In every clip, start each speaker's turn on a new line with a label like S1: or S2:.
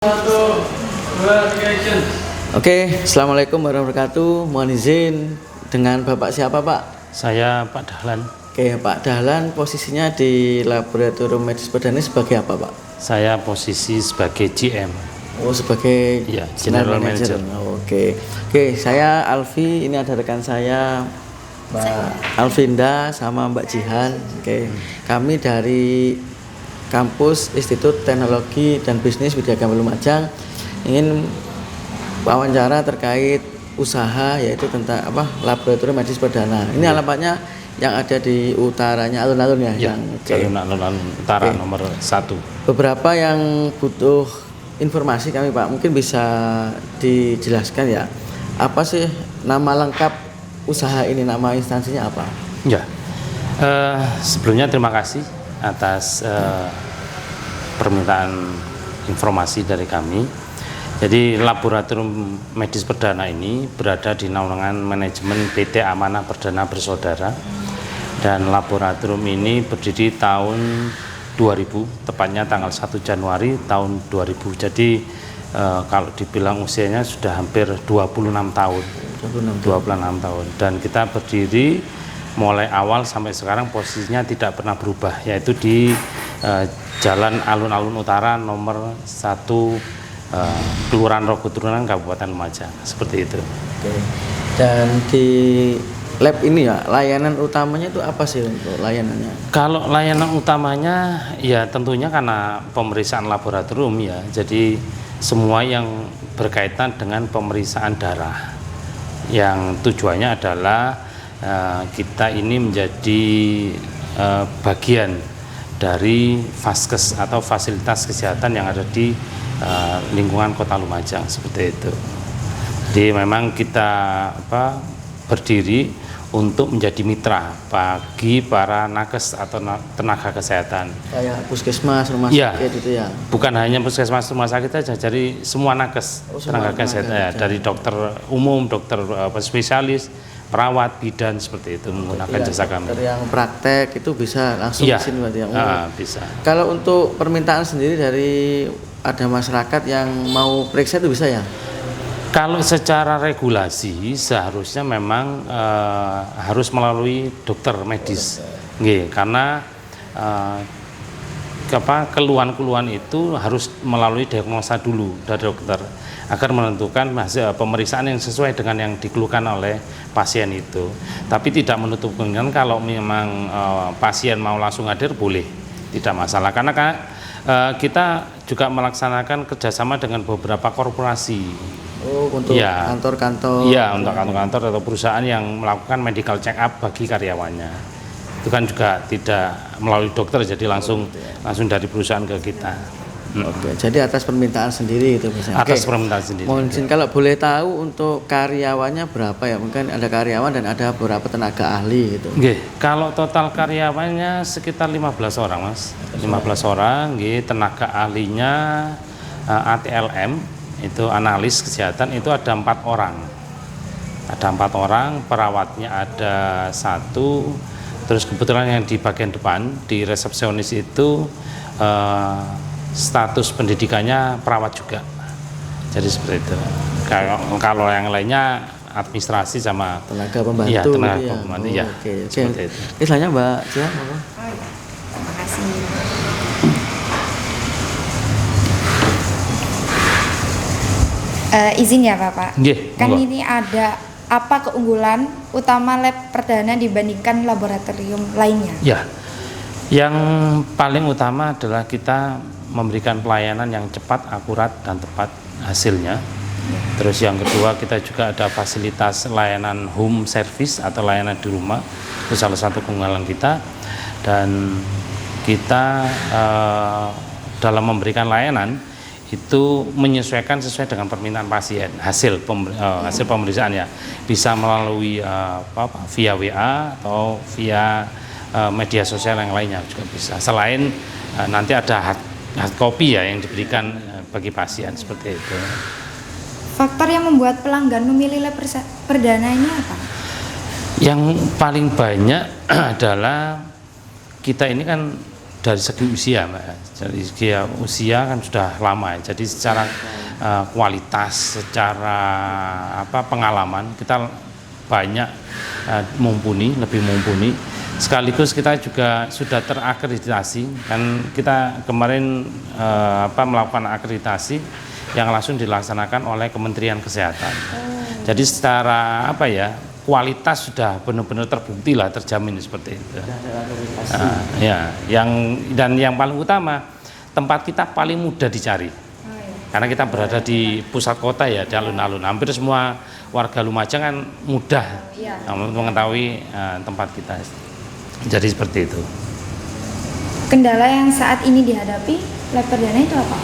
S1: Satu, dua, tiga, action. Oke, assalamualaikum warahmatullahi wabarakatuh. Mohon izin dengan Bapak siapa, Pak?
S2: Saya Pak Dahlan.
S1: Oke, Pak Dahlan posisinya di Laboratorium Medis Perdana sebagai apa, Pak?
S2: Saya posisi sebagai GM.
S1: Oh, sebagai
S2: ya, General Manager.
S1: Oke, saya Alfi. Ini ada rekan saya, Mbak Alvinda sama Mbak Jihan. Oke, kami dari Kampus Institut Teknologi dan Bisnis Widya Gama Lumajang ingin wawancara terkait usaha yaitu tentang Laboratorium Medis Perdana. Ini alamatnya yang ada di utaranya alun-alun ya, yang
S2: alun-alun utara nomor 1.
S1: Beberapa yang butuh informasi kami, Pak, mungkin bisa dijelaskan ya. Apa sih nama lengkap usaha ini, nama instansinya apa?
S2: Ya. Sebelumnya terima kasih atas permintaan informasi dari kami. Jadi Laboratorium Medis Perdana ini berada di naungan manajemen PT Amanah Perdana Bersaudara, dan laboratorium ini berdiri tahun 2000, tepatnya tanggal 1 Januari tahun 2000. Jadi kalau dibilang usianya sudah hampir 26 tahun. 26 tahun. Dan kita berdiri mulai awal sampai sekarang posisinya tidak pernah berubah, yaitu di Jalan Alun-Alun Utara nomor 1, Kelurahan Rogo Turunan, Kabupaten Lumajang, seperti itu.
S1: Oke. Dan di lab ini ya, layanan utamanya itu apa sih untuk layanannya?
S2: Kalau layanan utamanya ya tentunya karena pemeriksaan laboratorium ya, jadi semua yang berkaitan dengan pemeriksaan darah, yang tujuannya adalah kita ini menjadi bagian dari Vaskes atau fasilitas kesehatan yang ada di lingkungan Kota Lumajang, seperti itu. Jadi memang kita berdiri untuk menjadi mitra bagi para nakes atau tenaga kesehatan.
S1: Kayak puskesmas, rumah sakit itu ya?
S2: Bukan hanya puskesmas, rumah sakit saja, jadi semua nakes, tenaga kesehatan ya, dari dokter umum, dokter spesialis, perawat, bidan, seperti itu menggunakan jasa kami.
S1: Dokter yang praktek itu bisa langsung di sini berarti ya?
S2: Bisa.
S1: Kalau untuk permintaan sendiri dari ada masyarakat yang mau periksa itu bisa ya?
S2: Kalau secara regulasi seharusnya memang harus melalui dokter medis, karena keluhan-keluhan itu harus melalui diagnosa dulu dari dokter agar menentukan hasil pemeriksaan yang sesuai dengan yang dikeluhkan oleh pasien itu. Tapi tidak menutup kemungkinan kalau memang pasien mau langsung hadir, boleh, tidak masalah, karena kita juga melaksanakan kerjasama dengan beberapa korporasi.
S1: Untuk kantor-kantor?
S2: Iya, untuk kantor-kantor atau perusahaan yang melakukan medical check up bagi karyawannya. Itu kan juga tidak melalui dokter, jadi langsung dari perusahaan ke kita.
S1: Oke, jadi atas permintaan sendiri itu misalnya.
S2: Atas permintaan sendiri.
S1: Mungkin kalau boleh tahu untuk karyawannya berapa ya? Mungkin ada karyawan dan ada beberapa tenaga ahli gitu.
S2: Kalau total karyawannya sekitar 15 orang, Mas. 15 orang, tenaga ahlinya ATLM, itu analis kesehatan, itu ada 4 orang. Ada 4 orang, perawatnya ada 1. Terus kebetulan yang di bagian depan, di resepsionis itu status pendidikannya perawat juga. Jadi seperti itu. Kalau yang lainnya administrasi sama
S1: tenaga pembantu.
S2: Iya, tenaga pembantu. Iya.
S1: Seperti itu. Misalnya Mbak Jihan, apa?
S3: Terima kasih. Izin ya Bapak. Kan ini ada apa keunggulan utama lab perdana dibandingkan laboratorium lainnya?
S2: Ya, yang paling utama adalah kita memberikan pelayanan yang cepat, akurat, dan tepat hasilnya. Terus yang kedua, kita juga ada fasilitas layanan home service atau layanan di rumah, itu salah satu keunggulan kita. Dan kita dalam memberikan layanan itu menyesuaikan sesuai dengan permintaan pasien. Hasil pemeriksaan ya bisa melalui via WA atau via media sosial yang lainnya juga bisa. Selain nanti ada hard copy ya yang diberikan bagi pasien, seperti itu.
S3: Faktor yang membuat pelanggan memilih lab perdana ini apa?
S2: Yang paling banyak adalah kita ini kan dari segi usia, Mbak. Dari segi usia kan sudah lama ya. Jadi secara kualitas, secara pengalaman kita banyak lebih mumpuni. Sekaligus kita juga sudah terakreditasi, kan kita kemarin melakukan akreditasi yang langsung dilaksanakan oleh Kementerian Kesehatan. Jadi secara kualitas sudah benar-benar terbukti lah, terjamin seperti itu. Yang paling utama, tempat kita paling mudah dicari. Karena kita berada di pusat kota ya, di alun-alun. Hampir semua warga Lumajang kan mudah mengetahui tempat kita. Jadi seperti itu.
S3: Kendala yang saat ini dihadapi lab perdana itu apa?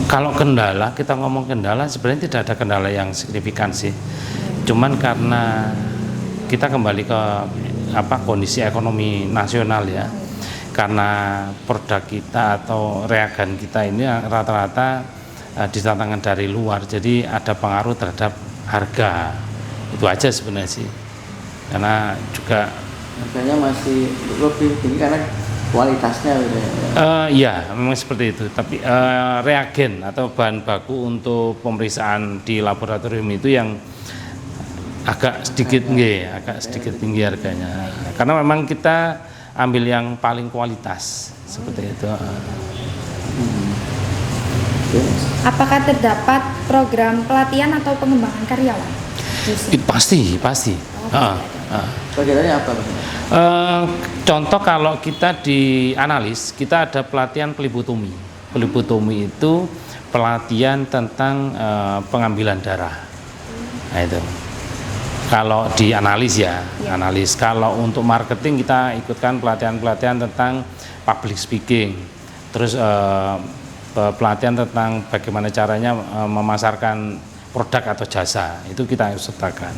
S2: Kalau kendala, kita ngomong kendala, sebenarnya tidak ada kendala yang signifikan sih. Cuman karena kita kembali ke kondisi ekonomi nasional ya. Karena produk kita atau reagen kita ini rata-rata didatangkan dari luar, jadi ada pengaruh terhadap harga. Itu aja sebenarnya sih. Karena juga
S1: harganya masih lebih tinggi karena kualitasnya
S2: iya, memang seperti itu. Tapi reagen atau bahan baku untuk pemeriksaan di laboratorium itu yang agak sedikit tinggi harganya. Karena memang kita ambil yang paling kualitas seperti itu.
S3: Apakah terdapat program pelatihan atau pengembangan karyawan?
S2: Pasti.
S1: Pelajarannya apa?
S2: Contoh kalau kita di analis, kita ada pelatihan pelibotomi. Pelibotomi itu pelatihan tentang pengambilan darah. Nah itu. Kalau di analis analis. Kalau untuk marketing kita ikutkan pelatihan-pelatihan tentang public speaking. Terus pelatihan tentang bagaimana caranya memasarkan produk atau jasa, itu kita sertakan.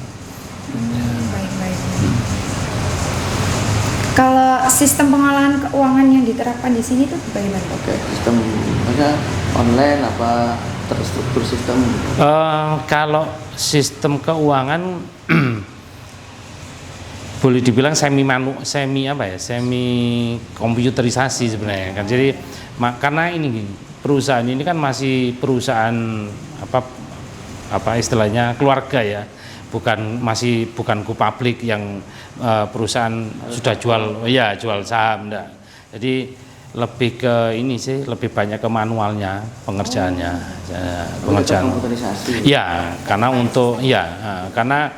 S3: Baik. Kalau sistem pengolahan keuangan yang diterapkan di sini tuh bagaimana?
S1: Oke, sistem online apa terstruktur sistem?
S2: Kalau sistem keuangan boleh dibilang semi komputerisasi sebenarnya kan. Jadi karena ini perusahaan ini kan masih perusahaan istilahnya keluarga ya, bukan go public yang perusahaan sudah jual saham enggak. Jadi lebih ke ini sih, lebih banyak ke manualnya pengerjaannya. Pengerjaan
S1: komputerisasi.
S2: Ya, karena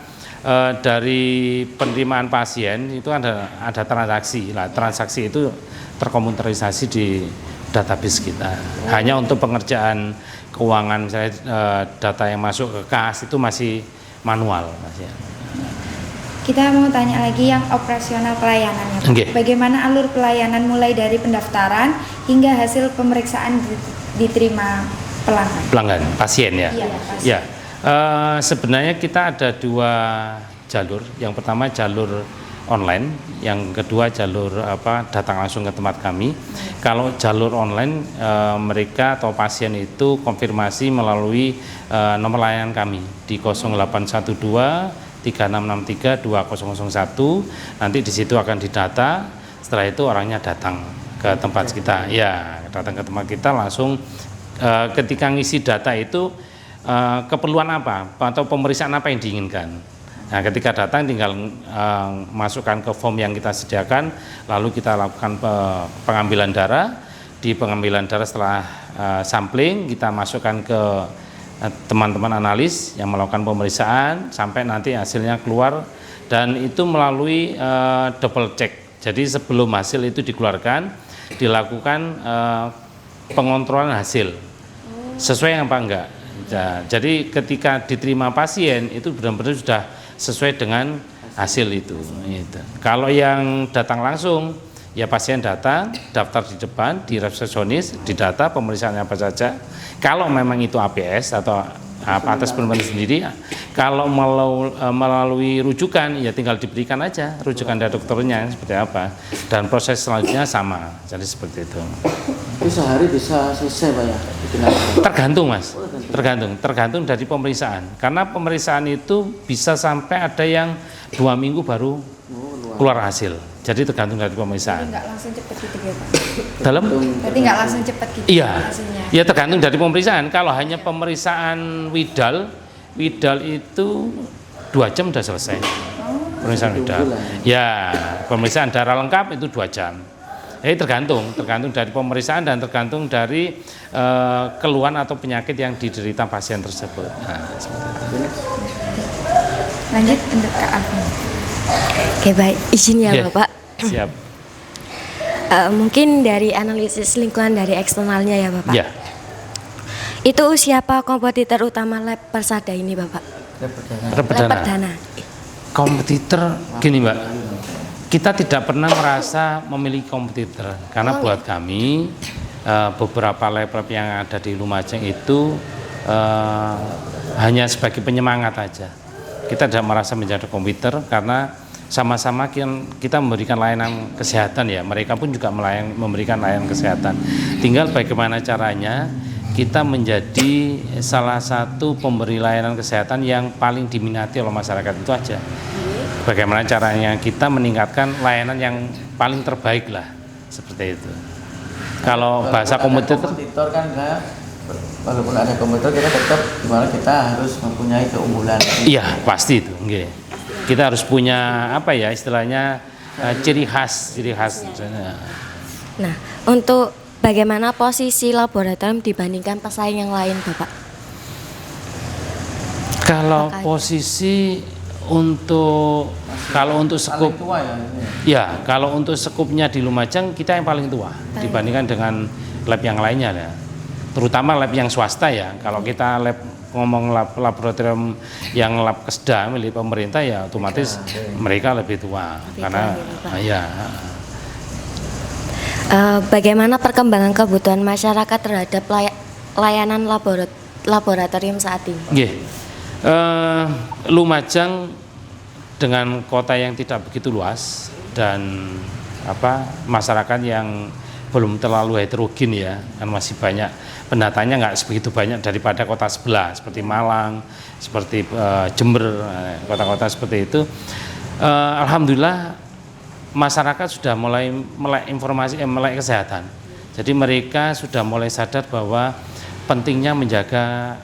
S2: dari penerimaan pasien itu ada transaksi. Lah, transaksi itu terkomputerisasi di database kita. Hanya untuk pengerjaan keuangan, misalnya data yang masuk ke kas itu masih manual, Mas ya.
S3: Kita mau tanya lagi yang operasional pelayanannya, Pak.
S2: Okay.
S3: Bagaimana alur pelayanan mulai dari pendaftaran hingga hasil pemeriksaan diterima pelanggan?
S2: Pasien ya.
S3: Iya, pasien.
S2: Ya. Sebenarnya kita ada 2 jalur. Yang pertama jalur online, yang kedua jalur datang langsung ke tempat kami. Kalau jalur online mereka atau pasien itu konfirmasi melalui nomor layanan kami di 0812 3663 2001. Nanti di situ akan didata. Setelah itu orangnya datang ke tempat kita. Ya, datang ke tempat kita langsung ketika ngisi data itu keperluan apa atau pemeriksaan apa yang diinginkan. Nah, ketika datang tinggal masukkan ke form yang kita sediakan, lalu kita lakukan pengambilan darah. Di pengambilan darah setelah sampling kita masukkan ke teman-teman analis yang melakukan pemeriksaan sampai nanti hasilnya keluar, dan itu melalui double check. Jadi sebelum hasil itu dikeluarkan dilakukan pengontrolan hasil sesuai apa enggak. Jadi ketika diterima pasien itu benar-benar sudah sesuai dengan hasil itu. Kalau yang datang langsung, ya pasien datang, daftar di depan, di resepsionis, didata pemeriksaannya apa saja. Kalau memang itu APS atau atas penemuan sendiri, kalau melalui rujukan, ya tinggal diberikan aja rujukan dari dokternya seperti apa. Dan proses selanjutnya sama, jadi seperti itu.
S1: Itu sehari bisa selesai Pak ya?
S2: Tergantung Mas, tergantung dari pemeriksaan. Karena pemeriksaan itu bisa sampai ada yang 2 minggu baru keluar hasil. Jadi tergantung dari
S3: Jadi
S2: pemeriksaan.
S3: nggak langsung cepet gitu ya Pak?
S2: Dalam
S3: Berarti nggak langsung cepet gitu
S2: iya,
S3: hasilnya?
S2: ya tergantung dari pemeriksaan. Kalau hanya pemeriksaan widal itu 2 jam sudah selesai. Pemeriksaan widal. Ya, pemeriksaan darah lengkap itu 2 jam. Jadi tergantung dari pemeriksaan dan tergantung dari keluhan atau penyakit yang diderita pasien tersebut. Nah, seperti itu.
S3: Lanjut untuk Kak Alfi.
S4: Oke baik, izin ya
S2: Oke,
S4: Bapak.
S2: Siap.
S4: Mungkin dari analisis lingkungan dari eksternalnya ya Bapak.
S2: Ya.
S4: Itu siapa kompetitor utama lab Persada ini Bapak? Lab
S2: Perdana.
S4: perdana.
S2: Kompetitor gini Mbak, kita tidak pernah merasa memiliki kompetitor karena buat kami beberapa lab yang ada di Lumajang itu hanya sebagai penyemangat aja. Kita tidak merasa menjadi kompetitor karena sama-sama kita memberikan layanan kesehatan ya, mereka pun juga memberikan layanan kesehatan. Tinggal bagaimana caranya kita menjadi salah satu pemberi layanan kesehatan yang paling diminati oleh masyarakat, itu aja. Bagaimana caranya kita meningkatkan layanan yang paling terbaik lah, seperti itu. Kalau bahasa kompetitor
S1: kan enggak, walaupun ada kompetitor kita tetap gimana kita harus mempunyai keunggulan.
S2: iya pasti itu, nggih. Kita harus punya apa ya istilahnya ciri khas.
S4: Nah, untuk bagaimana posisi laboratorium dibandingkan pesaing yang lain Bapak?
S2: Kalau
S4: Apakah-
S2: posisi kalau untuk skup,
S1: Paling tua ya ini.
S2: ya kalau untuk skupnya di Lumajang kita yang paling tua dibandingkan dengan lab yang lainnya ya. Terutama lab yang swasta ya. Kalau kita ngomong laboratorium yang lab Kesda milik pemerintah ya otomatis mereka lebih tua karena ya.
S4: Bagaimana perkembangan kebutuhan masyarakat terhadap layanan laboratorium saat ini?
S2: Nggih. Lumajang dengan kota yang tidak begitu luas dan masyarakat yang belum terlalu heterogen ya, kan masih banyak pendatangnya, nggak sebegitu banyak daripada kota sebelah seperti Malang, seperti Jember, kota-kota seperti itu. Alhamdulillah masyarakat sudah mulai melek informasi, melek kesehatan. Jadi mereka sudah mulai sadar bahwa pentingnya menjaga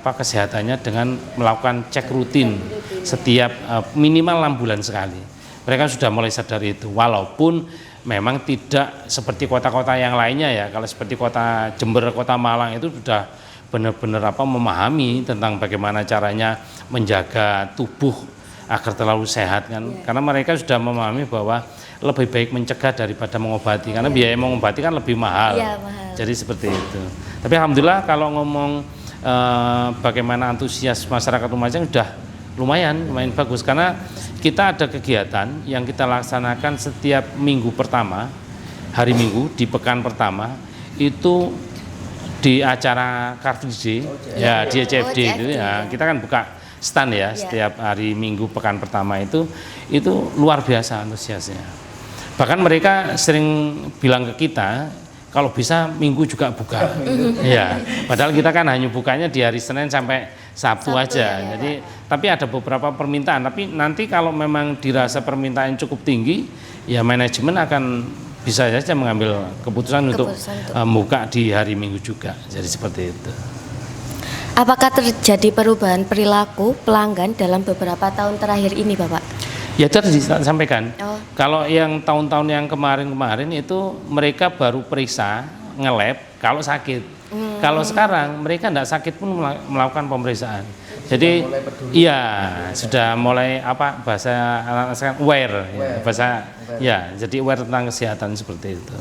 S2: kesehatannya dengan melakukan cek rutin setiap minimal 6 bulan sekali. Mereka sudah mulai sadar itu, walaupun memang tidak seperti kota-kota yang lainnya ya. Kalau seperti kota Jember, kota Malang itu sudah benar-benar memahami tentang bagaimana caranya menjaga tubuh agar terlalu sehat kan. Karena mereka sudah memahami bahwa lebih baik mencegah daripada mengobati, karena biaya mengobati kan lebih mahal.
S4: Iya, mahal.
S2: Jadi seperti itu. Tapi alhamdulillah kalau ngomong bagaimana antusias masyarakat Lumajang sudah lumayan bagus, karena kita ada kegiatan yang kita laksanakan setiap minggu pertama, hari Minggu di pekan pertama itu di acara Car Free Day ya di CFD itu ya, kita kan buka stand ya setiap hari Minggu pekan pertama itu luar biasa antusiasnya. Bahkan mereka sering bilang ke kita kalau bisa Minggu juga buka. Ya, padahal kita kan hanya bukanya di hari Senin sampai Sabtu aja.
S4: Ya.
S2: Jadi, tapi ada beberapa permintaan. Tapi nanti kalau memang dirasa permintaan cukup tinggi, ya manajemen akan bisa saja mengambil keputusan untuk buka di hari Minggu juga. Jadi seperti itu.
S4: Apakah terjadi perubahan perilaku pelanggan dalam beberapa tahun terakhir ini, Bapak?
S2: Ya tadi disampaikan.
S4: Oh.
S2: Kalau yang tahun-tahun yang kemarin itu mereka baru periksa nge-lab kalau sakit. Kalau sekarang mereka tidak sakit pun melakukan pemeriksaan. Jadi iya sudah mulai bahasa anak-anak aware. Ya, bahasa ya jadi aware tentang kesehatan seperti itu.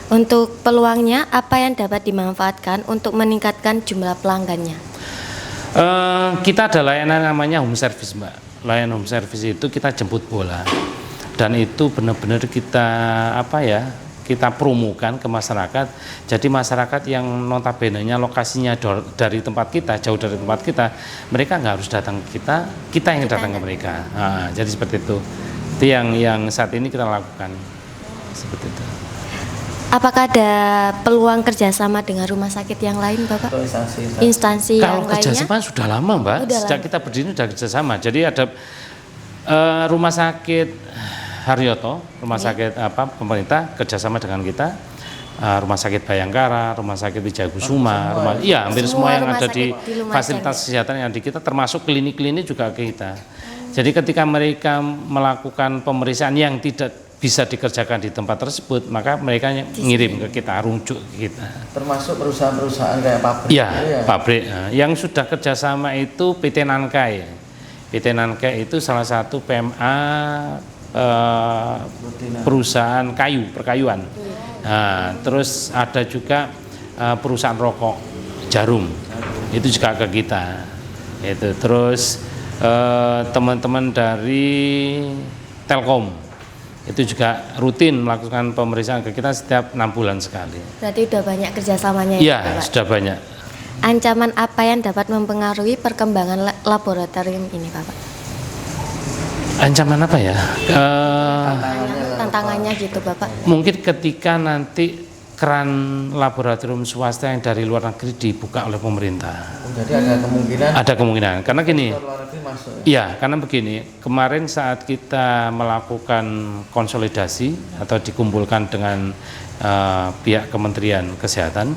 S4: Untuk peluangnya apa yang dapat dimanfaatkan untuk meningkatkan jumlah pelanggannya?
S2: Kita ada layanan namanya home service, Mbak. Layanan home service itu kita jemput bola, dan itu benar-benar kita kita promokan ke masyarakat. Jadi masyarakat yang notabene-nya lokasinya dari tempat kita, jauh dari tempat kita, mereka nggak harus datang ke kita yang datang ke mereka. Nah, jadi seperti itu. Itu yang saat ini kita lakukan seperti itu.
S4: Apakah ada peluang kerjasama dengan rumah sakit yang lain, Bapak? Instansi
S2: Kalau
S4: yang lainnya?
S2: kerjasama sudah lama, Mbak. Sejak kita berdiri sudah kerjasama. Jadi ada rumah sakit Haryoto, rumah sakit pemerintah kerjasama dengan kita, rumah sakit Bayangkara, rumah sakit Wijakusuma, hampir semua yang ada di fasilitas kesehatan yang di kita, termasuk klinik-klinik juga ke kita. Jadi ketika mereka melakukan pemeriksaan yang tidak bisa dikerjakan di tempat tersebut, maka mereka ngirim ke kita, rujuk ke kita.
S1: Termasuk perusahaan-perusahaan kayak pabrik.
S2: Iya, pabrik. Yang sudah kerjasama itu PT Nankai. PT Nankai itu salah satu PMA perusahaan perkayuan. Nah, terus ada juga perusahaan rokok Jarum, itu juga ke kita. Itu terus teman-teman dari Telkom itu juga rutin melakukan pemeriksaan ke kita setiap 6 bulan sekali.
S4: Berarti udah banyak kerjasamanya
S2: ya?
S4: Iya,
S2: sudah banyak.
S4: Ancaman apa yang dapat mempengaruhi perkembangan laboratorium ini, Bapak?
S2: Ancaman apa ya?
S4: Tantangannya gitu, Bapak.
S2: Mungkin ketika nanti keran laboratorium swasta yang dari luar negeri dibuka oleh pemerintah.
S1: Jadi ada kemungkinan? Ada
S2: kemungkinan, karena gini.
S1: Masuk,
S2: ya, karena begini. Kemarin saat kita melakukan konsolidasi atau dikumpulkan dengan pihak Kementerian Kesehatan,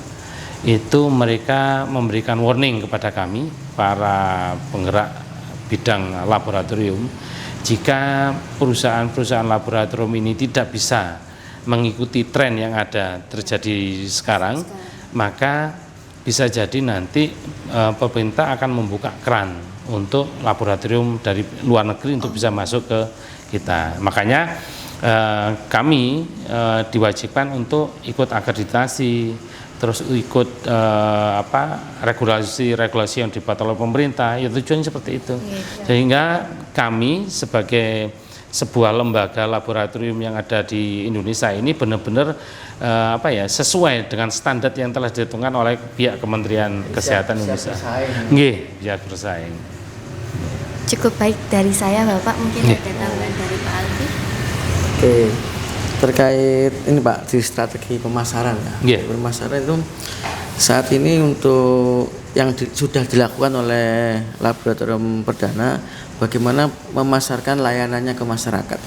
S2: itu mereka memberikan warning kepada kami, para penggerak bidang laboratorium, jika perusahaan-perusahaan laboratorium ini tidak bisa mengikuti tren yang ada terjadi sekarang, maka bisa jadi nanti pemerintah akan membuka keran untuk laboratorium dari luar negeri untuk bisa masuk ke kita. Makanya kami diwajibkan untuk ikut akreditasi, terus ikut regulasi yang dibuat oleh pemerintah. Ya, tujuannya seperti itu. Sehingga kami sebagai sebuah lembaga laboratorium yang ada di Indonesia ini benar-benar sesuai dengan standar yang telah ditentukan oleh pihak Kementerian Kesehatan Indonesia. Bisa bersaing.
S4: Cukup baik dari saya, Bapak. Mungkin ada tambahan dari Pak Alfi.
S1: Oke, terkait ini Pak, di strategi pemasaran ya. Pemasaran itu saat ini untuk yang sudah dilakukan oleh laboratorium perdana, bagaimana memasarkan layanannya ke masyarakat?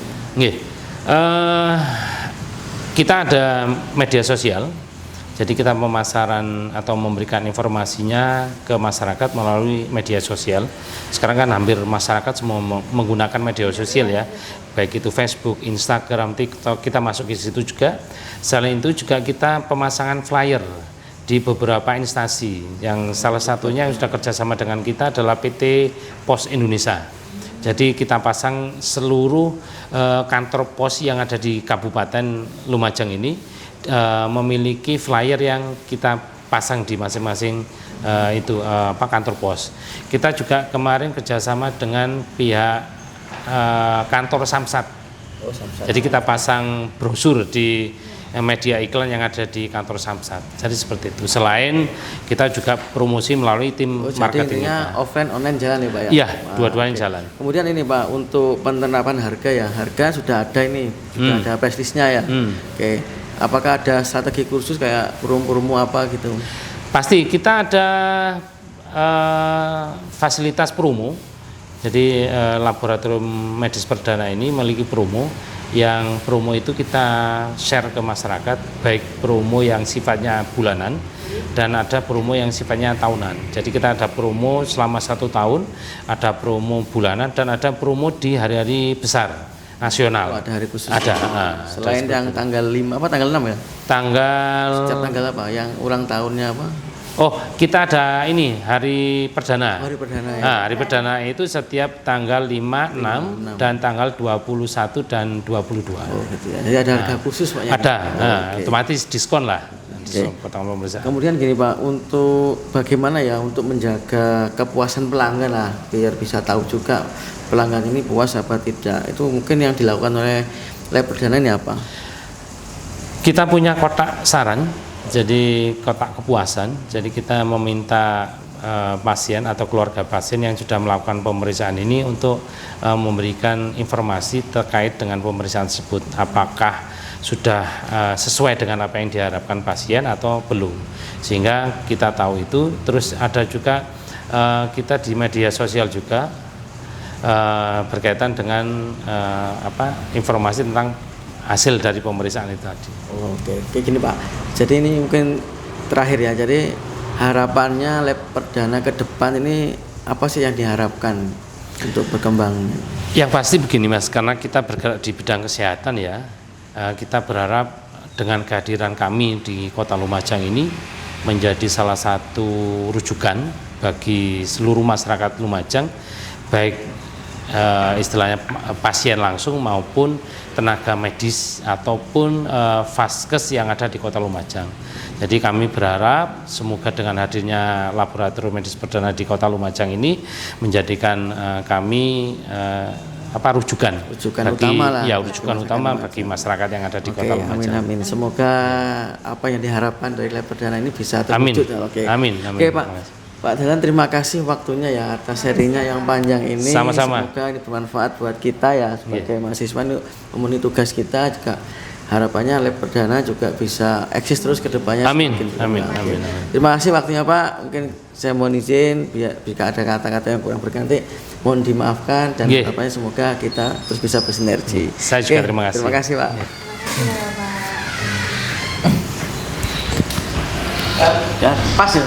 S2: Kita ada media sosial, jadi kita pemasaran atau memberikan informasinya ke masyarakat melalui media sosial. Sekarang kan hampir masyarakat semua menggunakan media sosial ya, baik itu Facebook, Instagram, TikTok, kita masuk di situ juga. Selain itu juga kita pemasangan flyer di beberapa instansi, yang salah satunya yang sudah kerjasama dengan kita adalah PT Pos Indonesia. Jadi kita pasang seluruh kantor pos yang ada di Kabupaten Lumajang ini memiliki flyer yang kita pasang di masing-masing kantor pos. Kita juga kemarin kerjasama dengan pihak kantor Samsat. Jadi kita pasang brosur di media iklan yang ada di kantor Samsat. Jadi seperti itu. Selain kita juga promosi melalui tim marketing.
S1: Jadi offline online jalan ya Pak ya?
S2: Iya, dua-duanya jalan.
S1: Kemudian ini Pak, untuk penerapan harga ya, harga sudah ada ini, sudah ada price list-nya ya. Oke, apakah ada strategi khusus kayak promo-promo apa gitu?
S2: Pasti kita ada fasilitas promo. Jadi laboratorium medis perdana ini memiliki promo. Yang promo itu kita share ke masyarakat, baik promo yang sifatnya bulanan dan ada promo yang sifatnya tahunan. Jadi kita ada promo selama 1 tahun, ada promo bulanan dan ada promo di hari-hari besar nasional.
S1: Ada hari khusus.
S2: Ada.
S1: Selain yang tanggal 5 tanggal 6 ya? Setiap tanggal apa? Yang ulang tahunnya apa?
S2: Oh, kita ada ini hari perdana.
S1: Hari perdana ya.
S2: Hari perdana itu setiap tanggal 5, 6 dan tanggal 21 dan 22.
S1: Oh, gitu ya. Jadi ada harga khusus Pak ya?
S2: Ada. Otomatis diskon lah.
S1: Kemudian gini Pak, untuk bagaimana ya untuk menjaga kepuasan pelanggan lah, biar bisa tahu juga pelanggan ini puas apa tidak. Itu mungkin yang dilakukan oleh lab perdana ini apa?
S2: Kita punya kotak saran. Jadi kotak kepuasan, jadi kita meminta pasien atau keluarga pasien yang sudah melakukan pemeriksaan ini untuk memberikan informasi terkait dengan pemeriksaan tersebut, apakah sudah sesuai dengan apa yang diharapkan pasien atau belum, sehingga kita tahu itu. Terus ada juga kita di media sosial juga berkaitan dengan informasi tentang hasil dari pemeriksaan itu tadi.
S1: Oke, kayak gini Pak. Jadi ini mungkin terakhir ya. Jadi harapannya lab perdana ke depan ini apa sih yang diharapkan untuk berkembang?
S2: Yang pasti begini Mas, karena kita bergerak di bidang kesehatan ya, kita berharap dengan kehadiran kami di Kota Lumajang ini menjadi salah satu rujukan bagi seluruh masyarakat Lumajang, baik istilahnya pasien langsung maupun tenaga medis ataupun vaskes yang ada di Kota Lumajang. Jadi kami berharap semoga dengan hadirnya laboratorium medis perdana di Kota Lumajang ini menjadikan kami rujukan bagi,
S1: utama lah,
S2: ya rujukan utama bagi masyarakat yang ada di Kota Lumajang.
S1: Amin. Semoga apa yang diharapkan dari lab perdana ini bisa
S2: Amin.
S1: terwujud. Oke.
S2: Amin.
S1: Oke Pak Dahlan, terima kasih waktunya ya atas serinya yang panjang ini.
S2: Sama-sama.
S1: Semoga ini bermanfaat buat kita ya sebagai mahasiswa, ini memenuhi tugas kita juga. Harapannya lab perdana juga bisa eksis terus ke depannya.
S2: Amin.
S1: Terima kasih waktunya Pak. Mungkin saya mohon izin jika ada kata-kata yang kurang berkenan mohon dimaafkan dan harapannya semoga kita terus bisa bersinergi.
S2: Saya juga terima kasih.
S1: Terima kasih Pak. Ya, pas ya.